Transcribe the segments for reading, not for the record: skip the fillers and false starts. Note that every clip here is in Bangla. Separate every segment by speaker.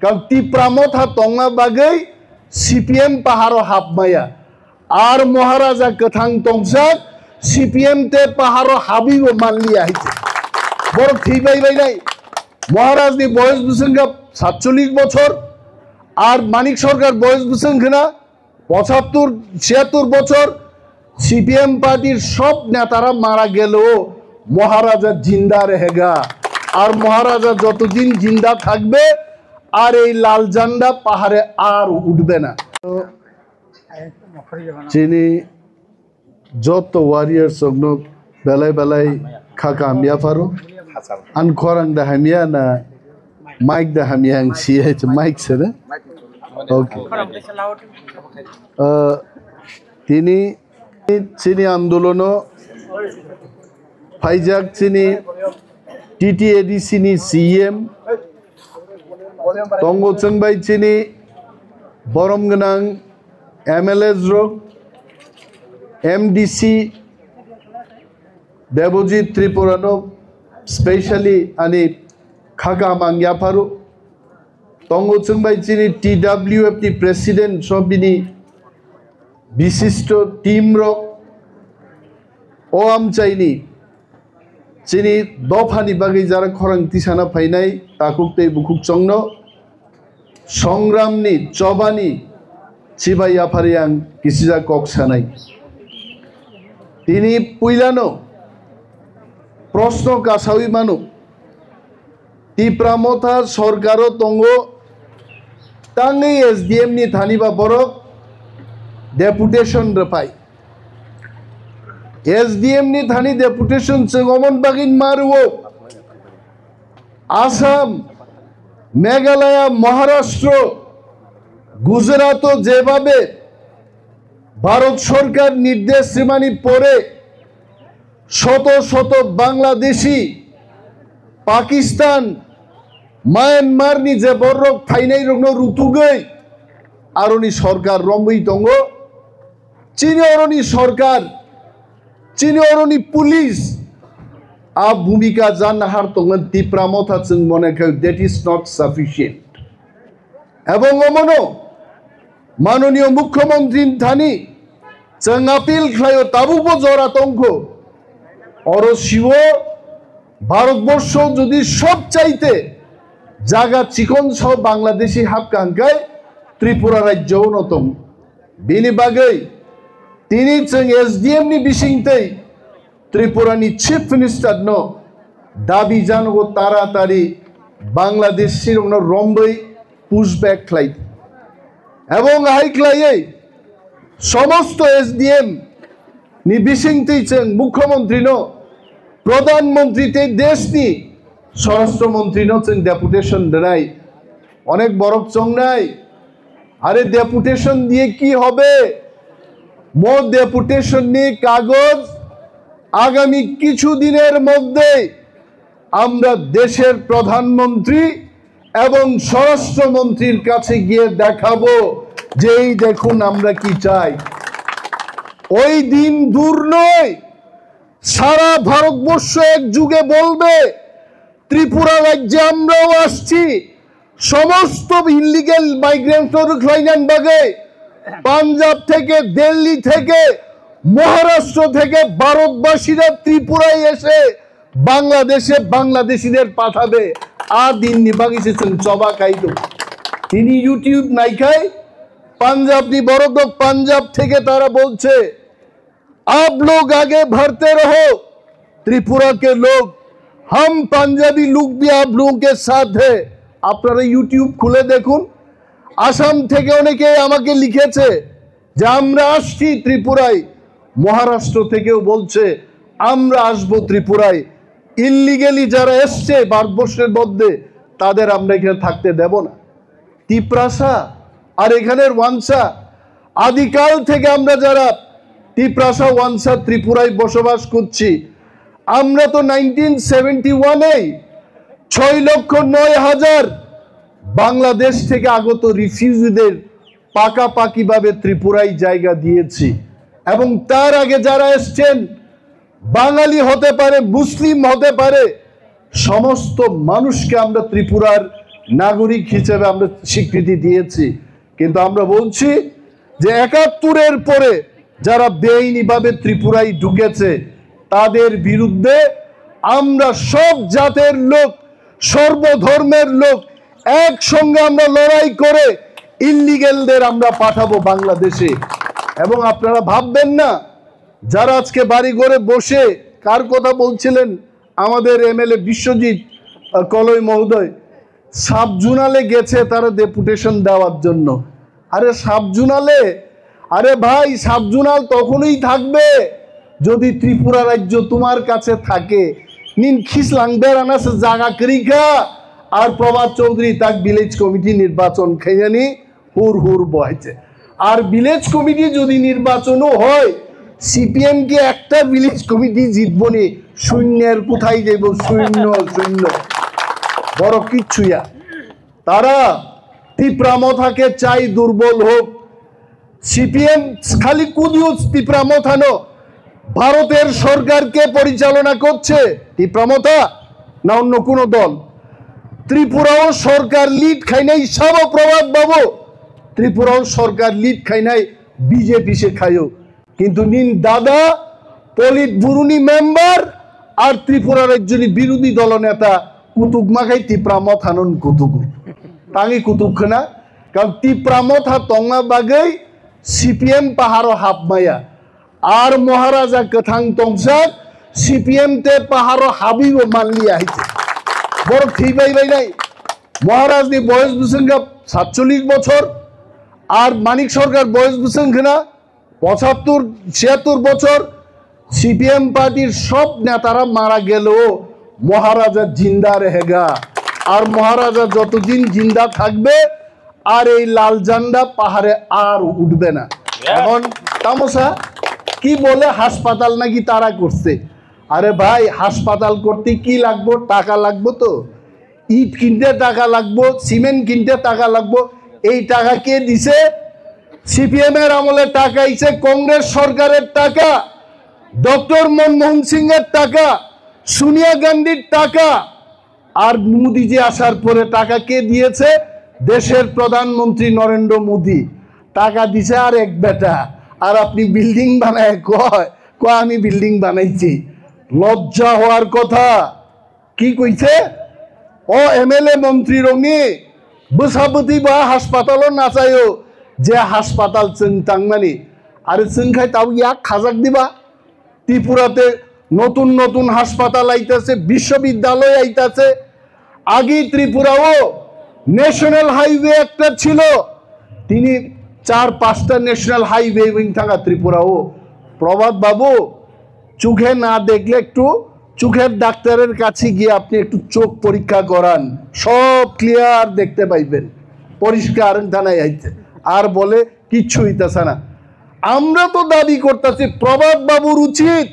Speaker 1: কারণ টিপ্রামথা তংনা বাগৈ সিপিএম পাহাড় হাবমায়া আর মহারাজা কথাং তংসাক সিপিএম তে পাহাড় হাবিব মানলিয়া হইছে বড় থইবাই বাই নাই মহারাজ নি বয়স বুসঙ্গা 47 বছর আর মানিক সরকার বয়স বুসঙ্গনা 75-76 বছর সিপিএম পার্টির সব নেতারা মারা গেলেও মহারাজা জিন্দা रहेगा আর মহারাজা যতদিন জিন্দা থাকবে আর এই লাল ঝান্ডা পাহাড়ে আর উঠবে না চিনি যত ওয়ারিয়ার সগ্ন বেলায় বেলায় খাকা হামিয়া ফারো আন খরাং দা হামিয়া না মাইক দা হামিয়া সিয়ে মাইক সেরে ওকে তিনি চিনি আন্দোলন ফাইজাক চিনি টিটিএডি চিনি সিএম তঙ্গ চংবাই চিনি বরম গনাং এমএলএস রোগ এমডিসি দেবজিৎ ত্রিপুরানো স্পেশালি আনি খাগা মাংয়া ফারু তঙ্গ চংবাই চিনি টিডব্লিউএফটি প্রেসিডেন্ট সবিনি বিশিষ্ট টিম রক ও আম চাইনি চিনি দফানি বাগै যারা খরাং তিসানা ফাইনাই তাকুকতে বুকুক চংন সংগ্রামনি চবানি চিবাই আফারিয়াং কিসিজা ককসানাই তিনি পুইলানো প্রশ্ন কাসাউই মানু টিপ্রামথা সরকারও তঙ্গ তাঙ্গै এসডিএম নি থানিবা বরক डेपुटेशन रपाई एसडीएम नि थानी डेपुटेशन चंगमन बागिन मारुओ आसाम मेघालय महाराष्ट्र गुजरात जेभाबे भारत सरकार निर्देश सीमानी पड़े शत शत बांग्लादेशी पाकिस्तान म्यांमार नि जे बरक थाइनाई रंग रुतुगै आरोनी सरकार रंगई दंगो चीनी अरनी सरकार चीनी अरनी पुलिस आ भूमिका जान हार तंगन टिप्रामथा जों मने दैट इज नट साफिशिएंट एवं अमनो माननीय मुख्यमंत्री थानी जों आपिल खायो ताबुबो जरा तंगो और शिव भारतवर्ष यदि सब चाइते जागा चिकन सह बांग्लादेशी हाबकांगाय त्रिपुरा राज्य नतम बिनि बागै তিনি जों एसडीएम नि बिसिंगतै त्रिपुरानि चीफ मिनिस्टार नो दाबी जानांगौ तारातारि बांग्लादेशी रंनो रम्बै पुशबैक खालाय एवं हाइख्लायै समस्त एसडीएम नि बिसिंगतै जों मुख्यमंत्री नो प्रधानमंत्री ते देशनि स्वराष्ट्र मंत्री नो जों डेपुटेशन देनाय अनेक बरफ चंनाय আরে ডেপুটেশন দিয়ে কি হবে মো ডেপুটেশন নি কাগজ আগামী কিছু দিনের মধ্যে আমরা দেশের প্রধানমন্ত্রী এবং স্বরাষ্ট্রমন্ত্রীর কাছে গিয়ে দেখাবো যে এই দেখুন আমরা কি চাই ওই দিন দূর নয় সারা ভারতবর্ষ এক যুগে বলবে ত্রিপুরা রাজ্যে আমরাও আসছি समस्त इलिगल माइग्रेंटर ख्लाइनान बागे पंजाब थेके दिल्ली थेके महाराष्ट्र थेके भारतवासीरा त्रिपुराय एसे बांग्लादेशे बांग्लादेशीदेर पाठाबे आ दिन नि बागिसे जों चबा खाइदो तिनि यूट्यूब नाइखाय पंजाब नि बड़दक पंजाब थेके तारा बोलछे आप लोग आगे बढ़ते रहो त्रिपुरा के लोग हम पंजाबी लोग भी आप लोगों के साथ है আপনারা ইউটিউব খুলে দেখুন আসাম থেকে অনেকে আমাকে লিখেছে যে আমরা আসছি ত্রিপুরায় মহারাষ্ট্র থেকেও বলছে আমরা আসব ত্রিপুরায় ইললিগালি যারা এসছে ভারতবর্ষের মধ্যে তাদের আমরা এখানে থাকতে দেব না টিপ্রাসা আর এখানের ওয়ানসা আদিকাল থেকে আমরা যারা টিপ্রাসা ওয়ানসা ত্রিপুরায় বসবাস করছি আমরা তো 1971 এ 6,09,000 বাংলাদেশ থেকে আগত রিফিউজিদের পাকাপাকি ভাবে ত্রিপুরায় জায়গা দিয়েছি এবং তার আগে যারা এসেছেন বাঙালি হতে পারে মুসলিম হতে পারে সমস্ত মানুষকে আমরা ত্রিপুরার নাগরিক হিসেবে আমরা স্বীকৃতি দিয়েছি, কিন্তু আমরা বলছি যে ৭১-এর পরে যারা বেআইনিভাবে ত্রিপুরায় ঢুকেছে তাদের বিরুদ্ধে আমরা সব জাতের লোক, সর্বধর্মের লোক একসঙ্গে আমরা লড়াই করে ইল্লিগেলদের আমরা পাঠাবো বাংলাদেশে। এবং আপনারা ভাববেন না যারা আজকে বাড়ি ঘরে বসে কার কথা বলছিলেন, আমাদের এমএলএ বিশ্বজিৎ কলই মহোদয় সাবজুনালে গেছে তারা ডেপুটেশন দেওয়ার জন্য। আরে সাবজুনালে, আরে ভাই সাবজুনাল তখনই থাকবে যদি ত্রিপুরা রাজ্য তোমার কাছে থাকে। নিন খিসলাংদের আনাসে জাগা করিকা আর প্রভাত চৌধুরী তাক ভিলেজ কমিটি নির্বাচন খেয়ানি হুর হুর বহেছে। আর ভিলেজ কমিটি যদি নির্বাচনও হয়, সিপিএম কে একটা ভিলেজ কমিটি জিতবনি, শূন্যের কোথায় যাইব, শূন্য শূন্য বড় কিচ্ছুয়া। তারা তীব্রামথাকে চাই দুর্বল হোক। সিপিএম খালি কুদিও তীব্রামথানো ভারতের সরকারকে পরিচালনা করছে তীব্রামথা না অন্য কোনো দল? ত্রিপুরাও সরকার লিড খাই নাই, সব প্রভাব বাবু ত্রিপুরাও সরকার লিড খাই নাই, বিজেপি সে খাইও। কিন্তু নিন দাদা পলিট ব্যুরোনি মেম্বার আর ত্রিপুরার একজনই বিরোধী দলনেতা কুতুব মাখাই তীব্রামথানন কুতুব তাঙ্গি কুতুব খানা। কারণ তীব্রামথা তঙ্গা বাগৈ সিপিএম পাহাড় হাবমায়া আর মহারাজা কথাং তংসাক সিপিএম তে পাহাড় হাবিব মানলি আইছে। বড় ঠিক ভাই নাই মহারাজ নি বয়স বুঝছেন ৪৭ বছর, আর মানিক সরকার বয়স বুঝছেন কিনা ৭৫-৭৬ বছর। সিপিএম পার্টির সব নেতারা মারা গেলেও মহারাজা জিন্দা রেহেগা, আর মহারাজা যতদিন জিন্দা থাকবে আর এই লাল ঝান্ডা পাহাড়ে আর উঠবে না। এখন তামসা কি বলে হাসপাতাল নাকি তারা করছে। আরে ভাই হাসপাতাল করতে কি লাগবো? টাকা লাগবো তো, ইট কিনতে টাকা লাগবো, সিমেন্ট কিনতে টাকা লাগবো। এই টাকা কে দিছে? সিপিএম এর আমলে টাকা আইছে, কংগ্রেস সরকারের টাকা, ডক্টর মনমোহন সিং এর টাকা, সোনিয়া গান্ধীর টাকা। আর মোদিজি আসার পরে টাকা কে দিয়েছে? দেশের প্রধানমন্ত্রী নরেন্দ্র মোদী টাকা দিছে আর এক বেটা। আর আপনি বিল্ডিং বানায় কয় আমি বিল্ডিং বানাইছি। লজ্জা হওয়ার কথা। কি কইছে? ও এমএলএ মন্ত্রী রঙে বসাবতী বা হাসপাতালও না চাইও যে হাসপাতাল চিন্তাংমানি। আরে চিনখাই তাও ইয়াক খাজাক দিবা। ত্রিপুরাতে নতুন নতুন হাসপাতাল আইতাছে, বিশ্ববিদ্যালয় আইতাছে। আগে ত্রিপুরাও ন্যাশনাল হাইওয়ে একটা ছিল, তিনি ৪-৫টা ন্যাশনাল হাইওয়ে থাকা ত্রিপুরাও। প্রভাত বাবু চোখে না দেখলে একটু চোখের ডাক্তারের কাছে গিয়ে আপনি একটু চোখ পরীক্ষা করান, সব ক্লিয়ার দেখতে পাইবেন, পরিষ্কার থানায় আইতে। আর বলে কিচ্ছু হইতেছে না। আমরা তো দাবি করতেছি প্রভাত বাবুর উচিত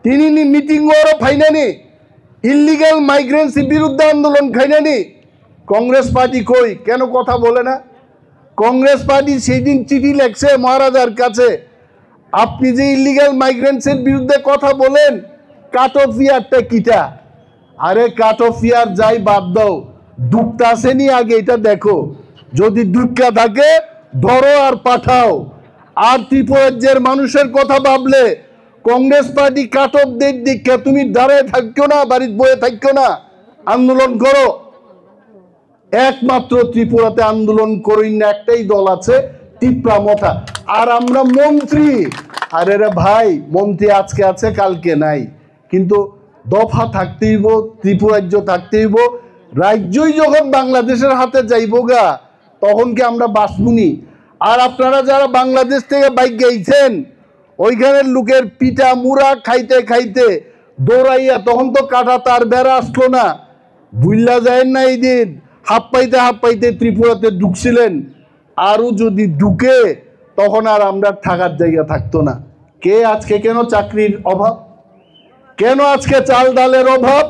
Speaker 1: তিনি মিটিং ওরও ফাইনানি, ইল্লিগাল মাইগ্রেন্সির বিরুদ্ধে আন্দোলন খাইনানি। কংগ্রেস পার্টি কই কেন কথা বলে না? কংগ্রেস পার্টি সেই দিন চিঠি লেখছে মহারাজার কাছে, আপনি যে ইল্লিগাল মাইগ্রেন্টসের বিরুদ্ধে কথা বলেন, কাট অফ ইয়ারটা কিটা? আরে কাট অফ ইয়ার যাই বাদ দাও, দুঃখটা আসেনি আগে এটা দেখো। যদি দুঃখটা থাকে ধরো আর পাঠাও। আর ত্রিপুরাজ্যের মানুষের কথা ভাবলে Congress party cut off date দীক্ষা তুমি দাঁড়ায় থাকো না, বাড়ির বয়ে থাকো না, আন্দোলন করো। একমাত্র ত্রিপুরাতে আন্দোলন করি না একটাই দল আছে, তীব্রামথা। আর আমরা মন্ত্রী, আরে রে ভাই মন্ত্রী আজকে আছে কালকে নাই, কিন্তু দফা থাকতেইব, ত্রিপুরাজ্য থাকতেইব। রাজ্যই যখন বাংলাদেশের হাতে যাইব গা তখন কি আমরা বাঁচবুনি? আর আপনারা যারা বাংলাদেশ থেকে বাইক গেছেন ওইখানের লোকের পিঠা মুড়া খাইতে খাইতে দৌড়াইয়া, তখন তো কাটা তার বেড়া আসলো না, ভুল্লা যায় না এই দিন হাফ পাইতে ত্রিপুরাতে ঢুকছিলেন। আরও যদি ঢুকে তখন আর আমরা থাকার জায়গা থাকতো না। কে আজকে কেন চাকরির অভাব? কেন আজকে চাল ডালের অভাব?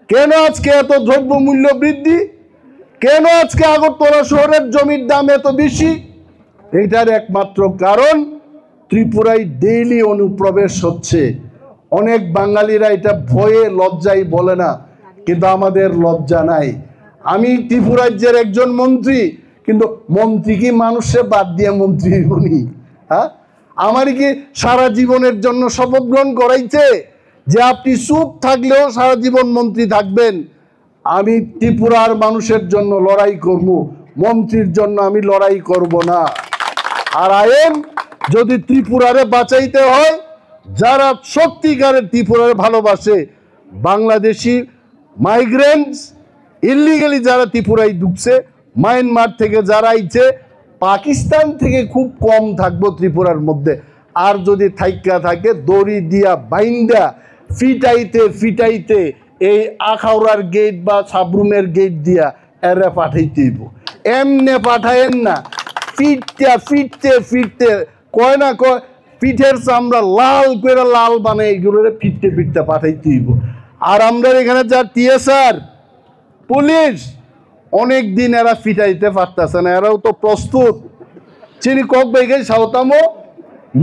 Speaker 1: কেন আজকে এত দ্রব্য মূল্য বৃদ্ধি? কেন আজকে আগরতলা শহরের জমির দাম এত বেশি? এটার একমাত্র কারণ ত্রিপুরায় ডেইলি অনুপ্রবেশ হচ্ছে। অনেক বাঙালিরা এটা ভয়ে লজ্জায় বলে না, কিন্তু আমাদের লজ্জা নাই। আমি ত্রিপুরা রাজ্যের একজন মন্ত্রী, কিন্তু মন্ত্রী কি মানুষে বাদ দিয়ে মন্ত্রী বনি? হ্যাঁ, আমার কি সারা জীবনের জন্য শপথ গ্রহণ করাইছে যে আপনি চুপ থাকলেও সারা জীবন মন্ত্রী থাকবেন? আমি ত্রিপুরার মানুষের জন্য লড়াই করব, মন্ত্রীর জন্য আমি লড়াই করব না। আর আইন যদি ত্রিপুরারে বাঁচাইতে হয়, যারা সত্যিকারের ত্রিপুরারে ভালোবাসে, বাংলাদেশি মাইগ্রেন্টস ইলিগালি যারা ত্রিপুরায় ঢুকছে, মায়ানমার থেকে যারা আইছে, পাকিস্তান থেকে খুব কম থাকবো ত্রিপুরার মধ্যে। আর যদি থাইকা থাকে দড়ি দিয়া বাইন্দা ফিটাইতে ফিটাইতে এই আখাউড়ার গেট বা সাবরুমের গেট দিয়া এরা পাঠাইতে হইব। এমনে পাঠায়েন না, ফিরতে ফিরতে ফিরতে কয় না কয় পিঠের চামড়া লাল করে লাল বানাই এগুলোরে ফিরতে ফিরতে পাঠাইতে হইব। আর আমরা এখানে যা টিএসআর পুলিশ অনেক দিন এরা ফিটাইতে পারতেছে না, এরাও তো প্রস্তুত। চিনি কক বেগে সাউতামো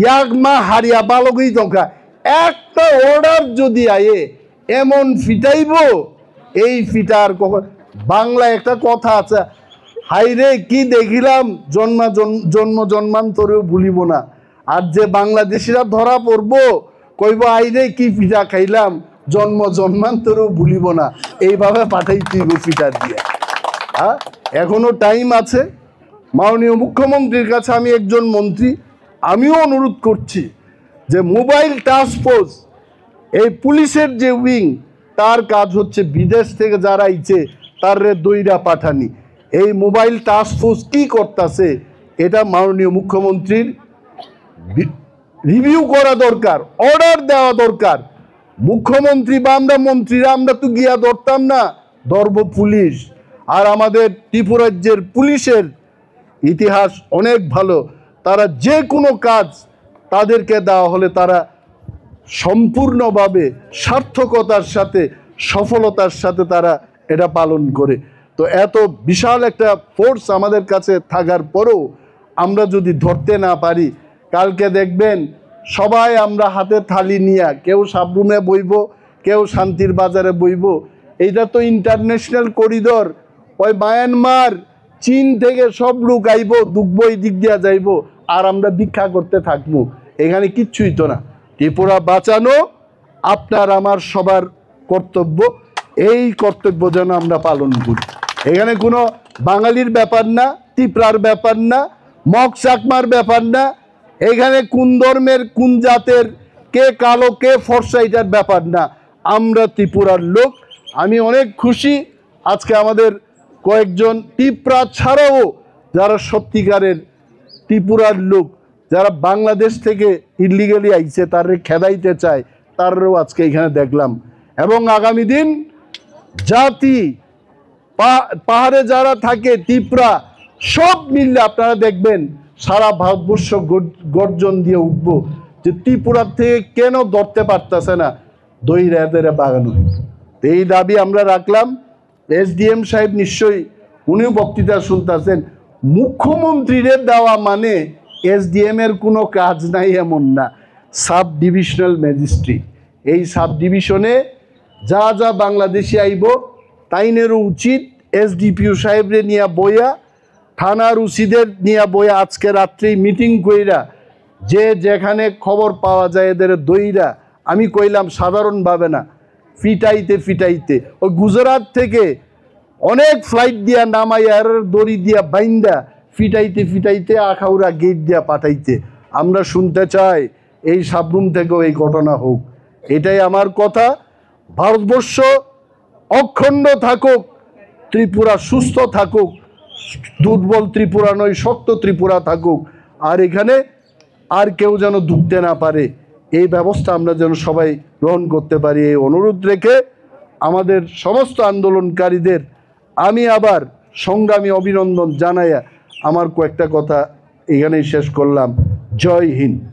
Speaker 1: ইয়াগমা হারিয়া বালগই দঙ্কা একটা অর্ডার যদি আয়ে এমন ফিটাইব, এই ফিটার কখন। বাংলা একটা কথা আছে, হাইরে কি দেখিলাম জন্ম জন্মান্তরেও ভুলিব না। আর যে বাংলাদেশিরা ধরা পড়বো কইব আইরে কি পিঠা খাইলাম, জন্ম জন্মান্তরেও ভুলিব না। এইভাবে পাঠাইতে ফিটার দিয়ে। হ্যাঁ, এখনো টাইম আছে। মাননীয় মুখ্যমন্ত্রীর কাছে আমি একজন মন্ত্রী, আমিও অনুরোধ করছি যে মোবাইল টাস্ক ফোর্স, এই পুলিশের যে উইং, তার কাজ হচ্ছে বিদেশ থেকে যারা আইছে তারে দইরা পাঠানি। এই মোবাইল টাস্ক ফোর্স কি করতেছে এটা মাননীয় মুখ্যমন্ত্রীর রিভিউ করা দরকার, অর্ডার দেওয়া দরকার। মুখ্যমন্ত্রী বা আমরা মন্ত্রীরা আমরা তো গিয়া ধরতাম না, ধরব পুলিশ। আর আমাদের ত্রিপুরা রাজ্যের পুলিশের ইতিহাস অনেক ভালো, তারা যে কোনো কাজ তাদেরকে দেওয়া হলে তারা সম্পূর্ণভাবে সার্থকতার সাথে সফলতার সাথে তারা এটা পালন করে। তো এত বিশাল একটা ফোর্স আমাদের কাছে থাকার পরেও আমরা যদি ধরতে না পারি, কালকে দেখবেন সবাই আমরা হাতে থালি নিয়ে কেউ সাবরুমে বইব, কেউ শান্তির বাজারে বইব। এইটা তো ইন্টারন্যাশনাল করিডোর, ওই মায়ানমার চীন থেকে সব লোক আইব, দুঃখবই দিক দিয়া যাইব, আর আমরা ভিক্ষা করতে থাকবো। এখানে কিচ্ছুই তো না। ত্রিপুরা বাঁচানো আপনার আমার সবার কর্তব্য, এই কর্তব্য যেন আমরা পালন করি। এখানে কোনো বাঙালির ব্যাপার না, ত্রিপুরার ব্যাপার না, মগ চাকমার ব্যাপার না, এখানে কোন ধর্মের কোন জাতের কে কালো কে ফর্সা এটার ব্যাপার না। আমরা ত্রিপুরার লোক। আমি অনেক খুশি আজকে আমাদের কয়েকজন ত্রিপুরা ছাড়াও যারা সত্যিকারের ত্রিপুরার লোক, যারা বাংলাদেশ থেকে ইলিগালি আইছে তারে খেদাইতে চায়, তারও আজকে এখানে দেখলাম। এবং আগামী দিন জাতি পাহাড়ে যারা থাকে ত্রিপুরা সব মিললে আপনারা দেখবেন সারা ভারতবর্ষ গর্জন দিয়ে উঠব যে ত্রিপুরার থেকে কেন ধরতে পারতেছে না, দইরা এদের বাগানো। এই দাবি আমরা রাখলাম। এসডিএম সাহেব নিশ্চয়ই উনিও বক্তৃতা শুনতেছেন। মুখ্যমন্ত্রীদের দেওয়া মানে এসডিএম এর কোনো কাজ নাই এমন না, সাব ডিভিশনাল ম্যাজিস্ট্রেট। এই সাব ডিভিশনে যা যা বাংলাদেশি আইব তাইনেরও উচিত এসডিপিও সাহেবরে নিয়ে বইয়া, থানার উচিদের নিয়ে বইয়া আজকে রাত্রেই মিটিং কইরা যে যেখানে খবর পাওয়া যায় এদের দইরা, আমি কইলাম সাধারণভাবে না, ফিটাইতে ফিটাইতে ওই গুজরাট থেকে অনেক ফ্লাইট দিয়া নামাইয়া দড়ি দিয়া বাইন্দা ফিটাইতে ফিটাইতে আখাউড়া গেট দিয়া পাঠাইতে। আমরা শুনতে চাই এই সাবরুম থেকেও এই ঘটনা হোক, এটাই আমার কথা। ভারতবর্ষ অখণ্ড থাকুক, ত্রিপুরা সুস্থ থাকুক, দুর্বল ত্রিপুরা নয় শক্ত ত্রিপুরা থাকুক, আর এখানে আর কেউ যেন ঢুকতে না পারে, এই ব্যবস্থা আমরা যেন সবাই গ্রহণ করতে পারি। এই অনুরোধ রেখে আমাদের সমস্ত আন্দোলনকারীদের আমি আবার সংগ্রামী অভিনন্দন জানাইয়া আমার কয়েকটা কথা এখানেই শেষ করলাম। জয় হিন্দ।